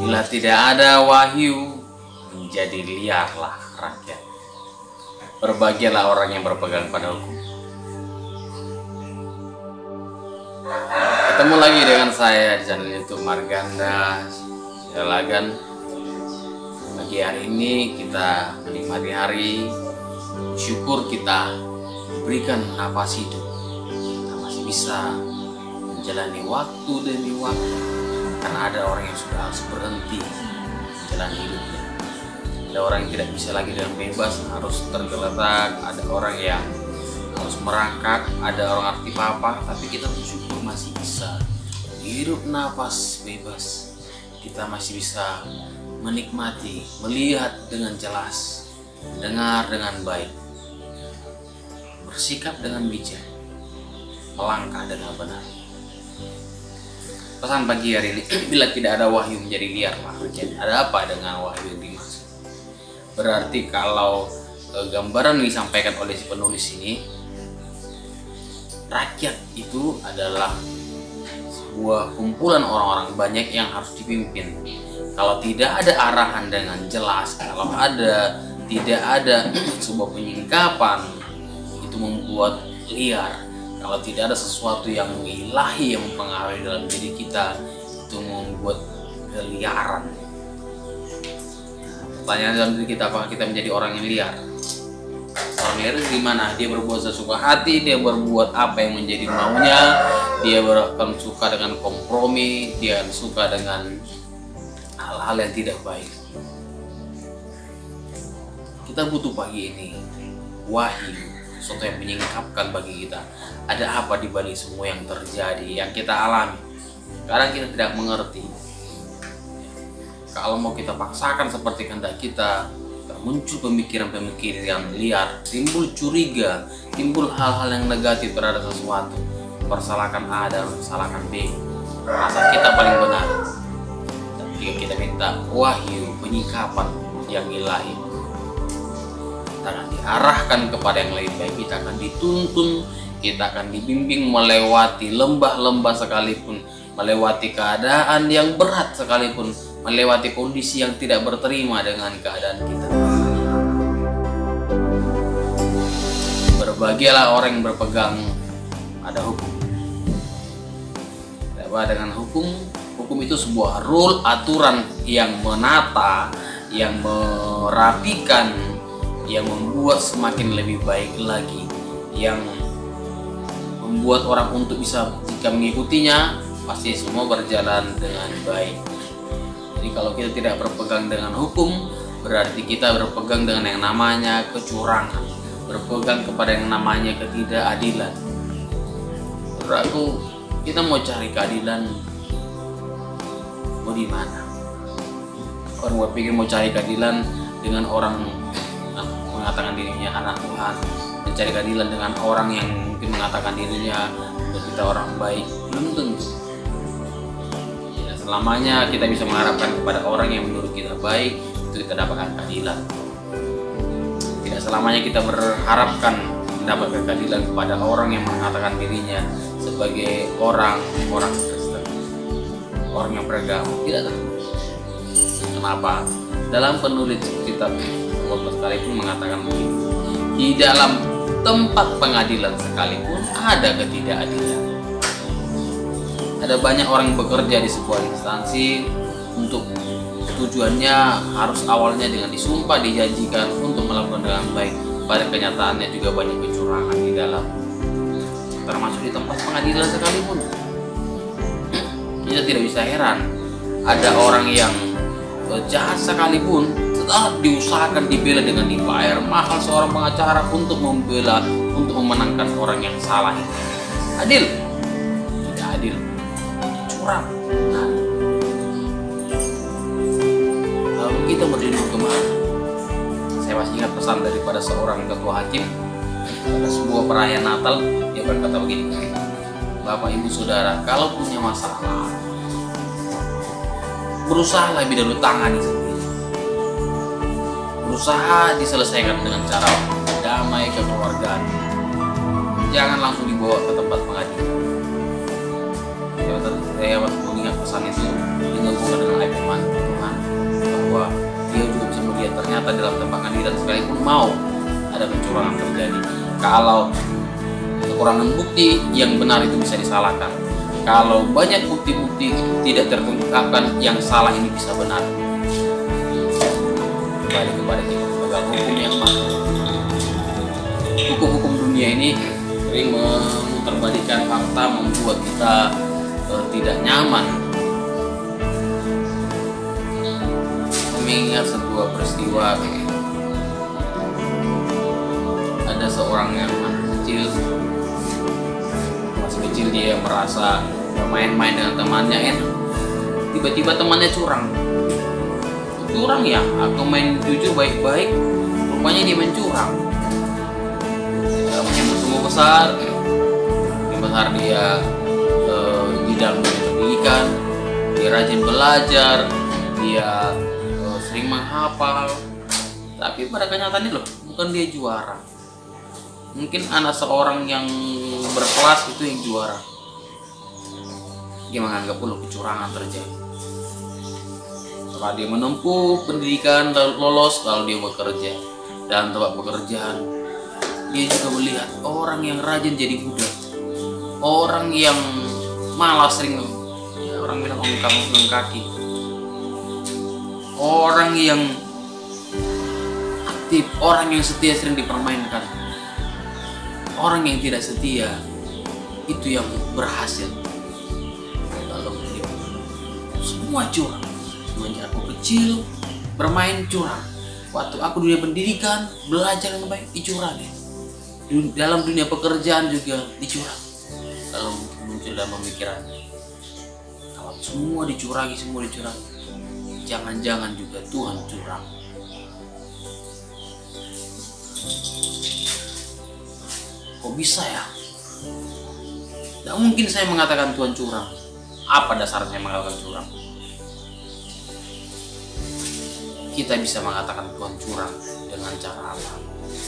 Bila tidak ada wahyu, menjadi liarlah rakyat. Berbahagialah orang yang berpegang pada hukum. Ketemu lagi dengan saya di channel YouTube Marganda Sialagan. Pagi hari ini kita menikmati hari, syukur kita diberikan nafas hidup. Kita masih bisa menjalani waktu demi waktu, karena ada orang yang sudah harus berhenti menjalani hidupnya. Ada orang yang tidak bisa lagi dengan bebas, harus tergeletak. Ada orang yang harus merangkak, ada orang arti papa, tapi kita bersyukur masih bisa hirup nafas bebas. Kita masih bisa menikmati, melihat dengan jelas, dengar dengan baik, bersikap dengan bijak, melangkah dengan benar. Pesan pagi hari ini, bila tidak ada wahyu menjadi liarlah rakyat. Ada apa dengan wahyu yang dimaksud? Berarti kalau gambaran yang disampaikan oleh si penulis ini, rakyat itu adalah sebuah kumpulan orang-orang banyak yang harus dipimpin. Kalau tidak ada arahan dengan jelas, kalau tidak ada sebuah penyingkapan, itu membuat liar. Kalau tidak ada sesuatu yang ilahi yang mempengaruhi dalam diri kita, itu membuat keliaran. Pertanyaan dalam diri kita, apakah kita menjadi orang yang liar? Orang liar itu gimana? Dia berbuat sesuka hati, dia berbuat apa yang menjadi maunya, dia akan suka dengan kompromi, dia akan suka dengan hal-hal yang tidak baik. Kita butuh pagi ini wahyu, sesuatu yang menyingkapkan bagi kita. Ada apa di balik semua yang terjadi, yang kita alami? Kadang kita tidak mengerti. Kalau mau kita paksakan seperti kehendak kita, muncul pemikiran-pemikiran yang liar, timbul curiga, timbul hal-hal yang negatif terhadap sesuatu. Persalahkan A dan persalahkan B. Rasa kita paling benar. Dan jika kita minta wahyu, penyikapan yang ilahi, kita akan diarahkan kepada yang lebih baik. Kita akan dituntun, kita akan dibimbing melewati lembah-lembah sekalipun, melewati keadaan yang berat sekalipun, melewati kondisi yang tidak berterima dengan keadaan kita. Berbahagialah orang yang berpegang pada hukum. Dengan hukum itu sebuah rule, aturan yang menata, yang merapikan, yang membuat semakin lebih baik lagi, yang membuat orang untuk bisa, jika mengikutinya pasti semua berjalan dengan baik. Jadi kalau kita tidak berpegang dengan hukum, berarti kita berpegang dengan yang namanya kecurangan, berpegang kepada yang namanya ketidakadilan. Menurut kita mau cari keadilan mau di mana? Orang berpikir mau cari keadilan dengan orang mengatakan dirinya anak Tuhan, mencari keadilan dengan orang yang mungkin mengatakan dirinya kita orang baik, belum tentu. Tidak selamanya kita bisa mengharapkan kepada orang yang menurut kita baik itu kita dapatkan keadilan. Tidak selamanya kita berharapkan mendapatkan keadilan kepada orang yang mengatakan dirinya sebagai orang Kristen, orang yang beragama. Tidak tahu kenapa dalam penulis kitab Kolose sekalipun mengatakan begini, di dalam tempat pengadilan sekalipun ada ketidakadilan. Ada banyak orang yang bekerja di sebuah instansi untuk tujuannya harus awalnya dengan disumpah, dijanjikan untuk melakukan dengan baik. Pada kenyataannya juga banyak kecurangan di dalam, termasuk di tempat pengadilan sekalipun. Kita tidak bisa heran ada orang yang jahat sekalipun setelah diusahakan dibela dengan dibayar mahal seorang pengacara untuk membela, untuk memenangkan orang yang salah itu. Adil? Tidak adil. Curang. Nah, lalu kita berlindung kemana? Saya masih ingat pesan daripada seorang ketua hakim pada sebuah perayaan Natal. Dia berkata begini, Bapak Ibu Saudara, kalau punya masalah, berusaha lebih dahulu tangani sendiri. Berusaha diselesaikan dengan cara damai kekeluargaan. Jangan langsung dibawa ke tempat pengadilan. Saya mengingat pesan itu dengan hubungan dengan firman pengadilan sekalipun mau ada kecurangan terjadi. Kalau kekurangan bukti, yang benar itu bisa disalahkan. Kalau banyak bukti-bukti tidak terungkapkan, yang salah ini bisa benar. Kembali kepada kita pegang hukum yang mana. Hukum-hukum dunia ini sering memutarbalikkan fakta, membuat kita tidak nyaman. Mengingat sebuah peristiwa, ada seorang yang masih kecil, dia merasa bermain-main dengan temannya enak, tiba-tiba temannya curang ya, aku main jujur baik-baik, rupanya dia main curang. Menyambut tumbuh besar dia di dalam pendidikan, dia rajin belajar, dia sering menghafal, tapi pada kenyataannya loh, bukan dia juara. Mungkin anak seorang yang berkelas itu yang juara. Dia menganggap perlu kecurangan terjadi. Setelah dia menempuh pendidikan lalu lolos, lalu dia bekerja, dan tempat pekerjaan dia juga melihat orang yang rajin jadi budak, orang yang malas sering, ya, orang bilang ongkang kaki, orang yang aktif, orang yang setia sering dipermainkan. Orang yang tidak setia itu yang berhasil. Lalu dia semua curang. Semenjak aku kecil bermain curang. Waktu aku dunia pendidikan belajar yang baik dicurang ya. Dalam dunia pekerjaan juga dicurang. Lalu muncul dalam pemikiran, kalau semua dicurangi, jangan-jangan juga Tuhan curang. Kok bisa ya? Tidak mungkin saya mengatakan Tuhan curang. Apa dasarnya saya mengatakan curang? Kita bisa mengatakan Tuhan curang dengan cara apa?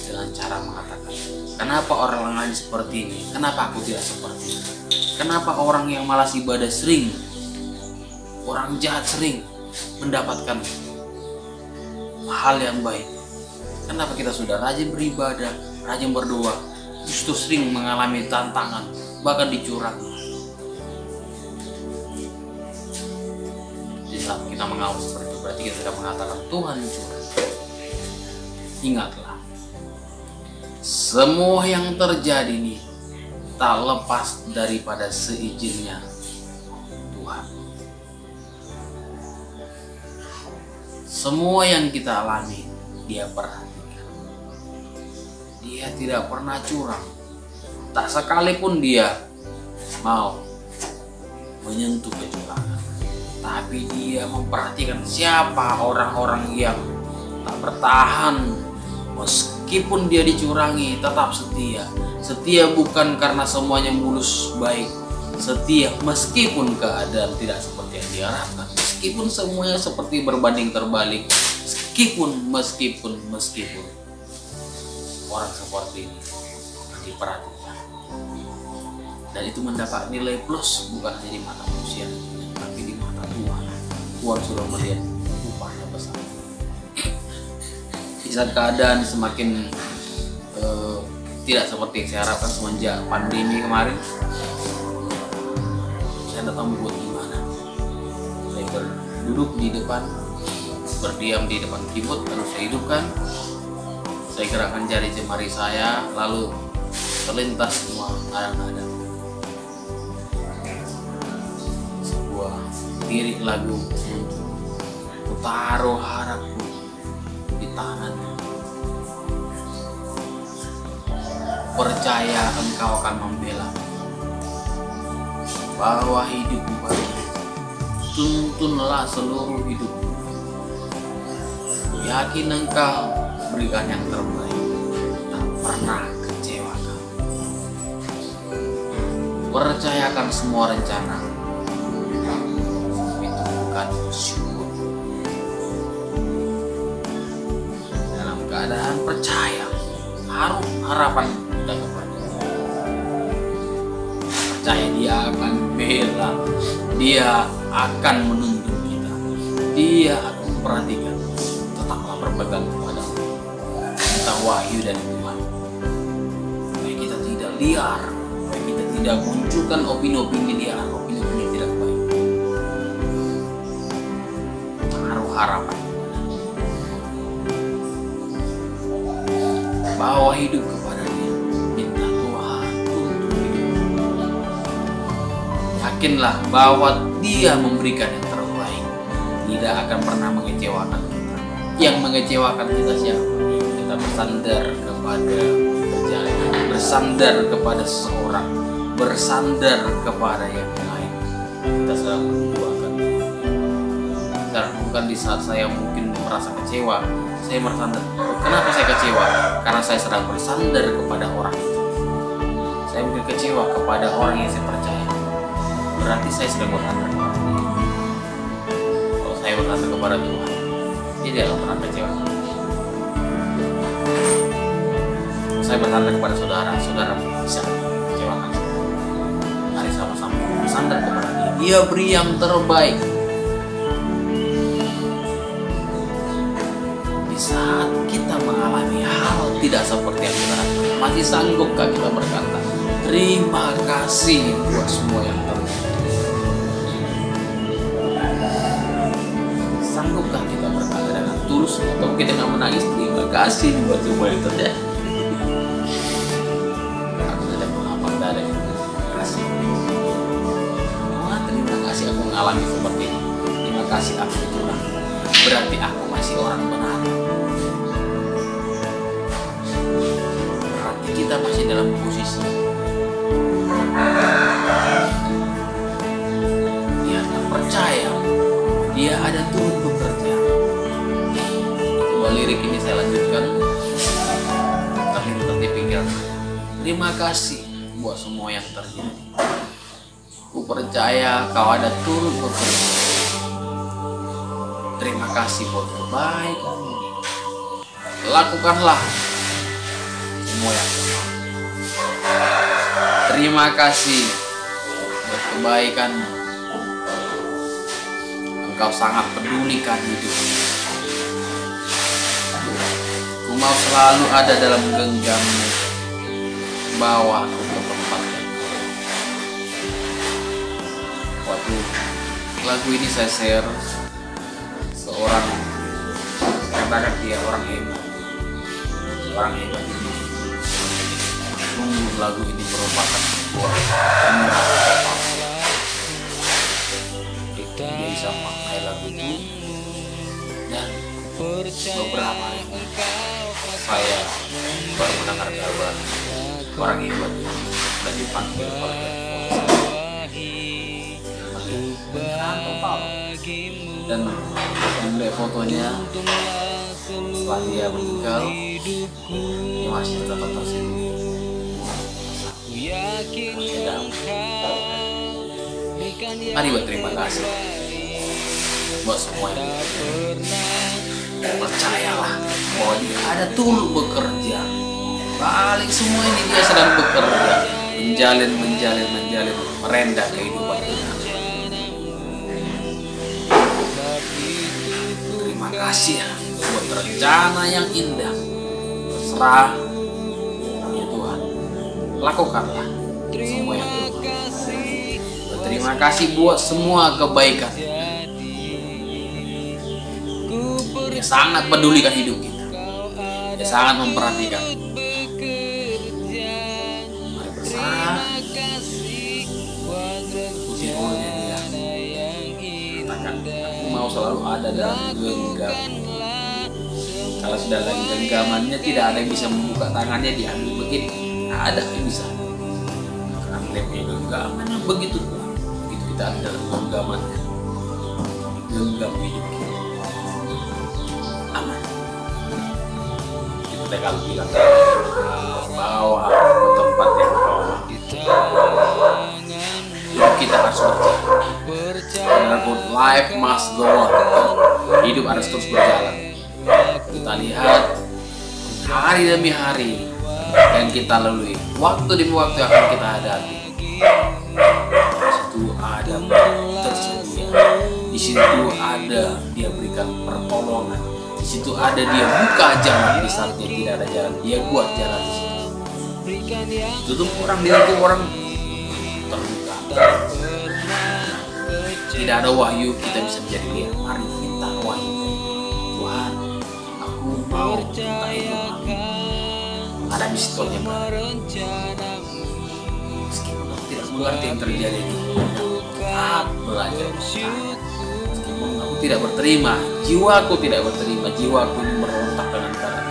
Dengan cara mengatakan, kenapa orang lain seperti ini? Kenapa aku tidak seperti ini? Kenapa orang yang malas ibadah sering, orang jahat sering mendapatkan hal yang baik? Kenapa kita sudah rajin beribadah, rajin berdoa, justru sering mengalami tantangan, bahkan dicurangi? Jika kita mengawas seperti itu, berarti kita sudah mengatakan Tuhan curang. Ingatlah, semua yang terjadi ini tak lepas daripada seizinnya Tuhan. Semua yang kita alami, Dia perhatikan. Dia tidak pernah curang. Tak sekalipun Dia mau menyentuh kecurangan, tapi Dia memperhatikan siapa orang-orang yang tak bertahan meskipun dia dicurangi, tetap setia. Setia bukan karena semuanya mulus baik, setia meskipun keadaan tidak seperti yang diharapkan, meskipun semuanya seperti berbanding terbalik, meskipun orang seperti ini diperhatikan, dan itu mendapat nilai plus bukan hanya di mata manusia tapi di mata Tuhan. Tuhan sudah melihat upahnya besar. Di saat keadaan semakin tidak seperti yang saya harapkan semenjak pandemi kemarin, saya tidak tahu buat gimana. Saya berduduk di depan, berdiam di depan keyboard, lalu saya hidupkan, saya gerakkan jari jemari saya, lalu terlintas semua nada-nada sebuah lirik lagu muncul. Ku taruh harapku di tanganmu, percaya engkau akan membela, bahwa hidupku baik, tuntunlah seluruh hidupku. Ku yakin engkau berikan yang terbaik, tak pernah kecewakan. Percayakan semua rencana, itu bukan syukur. Dalam keadaan percaya, harapan kita kepada percaya Dia akan bela, Dia akan menuntun kita, Dia akan memperhatikan. Tetaplah berpegang kepada Allah. minta wahyu dari Tuhan, supaya kita tidak liar, supaya kita tidak munculkan opini-opini liar, opini-opini tidak baik. Taruh harapan, bawa hidup kepada Dia, minta Tuhan untuk hidup. Yakinlah bahwa Dia memberikan yang terbaik, tidak akan pernah mengecewakan kita. Yang mengecewakan kita siapa? Kita bersandar kepada pekerjaan, bersandar kepada seseorang, bersandar kepada yang lain. Kita sedang menduakan. Bukan di saat saya mungkin merasa kecewa, saya bersandar. Kenapa saya kecewa? Karena saya sedang bersandar kepada orang itu. Saya mungkin kecewa kepada orang yang saya percaya. Berarti saya sedang bersandar kepada Dia. Kalau saya bersandar kepada Tuhan, Dia tidak akan pernah kecewa. Saya bersandar kepada saudara, saudara bisa kecewakan. Mari sama-sama bersandar kepada Dia. Dia beri yang terbaik. Di saat kita mengalami hal tidak seperti yang kita harapkan, masih sanggupkah kita berkata, terima kasih buat semua yang terjadi? Sanggupkah kita berkata dengan tulus, atau kita nggak menangis, terima kasih buat semua yang terjadi? Aku tidak melapang dada, terima kasih. Tuhan, terima kasih aku mengalami seperti ini. Terima kasih aku Tuhan. Berarti aku masih orang benar. Berarti kita masih dalam posisi Dia tak percaya, Dia ada turut bekerja. Coba lirik ini saya lanjutkan, tapi nanti pikirkan. Terima kasih buat semua yang terjadi. Ku percaya Kau ada turut bekerja. Terima kasih buat kebaikan. Lakukanlah semua yang terbaik. Terima kasih buat kebaikan. Engkau sangat pedulikan hidup. Ku mau selalu ada dalam genggammu. Bawa aku ke tempat yang baik. Waktu lagu ini saya share, seorang katakan dia orang hebat ini. Sungguh lagu ini merupakan sebuah penyerahan. Dia bisa memakai lagu itu, dan beberapa saya baru mendengar kabar orang hebat dan dipanggil oleh dan melihat fotonya setelah dia meninggal, dia masih tetap tersenyum. Mari berterima kasih buat semua yang percayalah bahwa Dia ada turut bekerja. Balik semua ini Dia sedang bekerja, menjalin merendah kehidupan kita. Terima kasih ya buat rencana yang indah. Terserah ya Tuhan, lakukanlah semua yang Tuhan. Terima kasih buat semua kebaikan. Dia sangat pedulikan hidup kita. Dia sangat memperhatikan. Mari bersama puji mulanya Dia. Katakan, aku mau selalu ada dalam genggam. Kalau sudah lagi genggamannya, tidak ada yang bisa membuka tangannya diambil begini. Tidak ada yang bisa. Karena dia punya genggaman yang begitu kuat. Begitu kita ada dalam genggamannya, genggam hidup kita. Aman. Kita kalau bilang bawa ke tempat yang bawah, kita harus berjalan. Life must go on. Hidup harus terus berjalan. Kita lihat hari demi hari yang kita lalui, waktu demi waktu akan kita hadapi. Di situ ada tersedia. Di situ ada Dia berikan pertolongan. Di situ ada dia buka jalan di saat dia tidak ada jalan, dia buat jalan di situ. Itu tuh orang dia tuh orang terbuka. Tidak ada wahyu kita bisa menjadi liar. Mari minta wahyu. Tuhan, aku mau minta itu menghadapi situasi yang berat. Meskipun aku tidak mengerti yang terjadi di dunia, tetap belajar. Meskipun aku tidak berterima, jiwaku tidak berterima, jiwaku ini merontak dengan berat.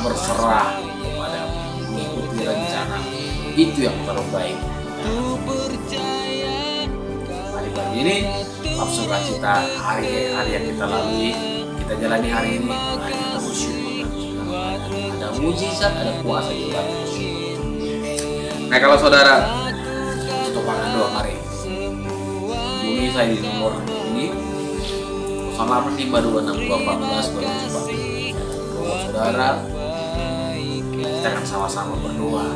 Berserah kepada mengikuti rencana itu yang terbaik. Hari ini nafsu sukacita hari yang kita lalui, kita jalani hari ini, mari kita bersyukur. Ada mujizat, ada kuasa di dalam. Nah, kalau saudara tutup tangan doa, mari hubungi saya di nomor ini 0852621424. Kalau saudara, kita akan sama-sama berdoa.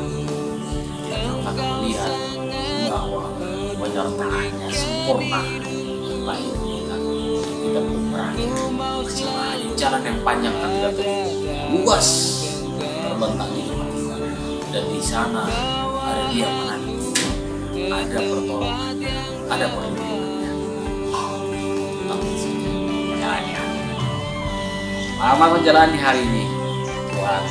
Kita akan melihat bahwa penyertaannya sempurna. Baik kita belum berakhir, masih banyak jalan yang panjang kan tidak terlalu luas terbentang di depan kita, dan di sana ada Dia menanti, ada pertolongan, ada perlindungannya. Menjalani hari, selamat menjalani hari ini, Tuhan.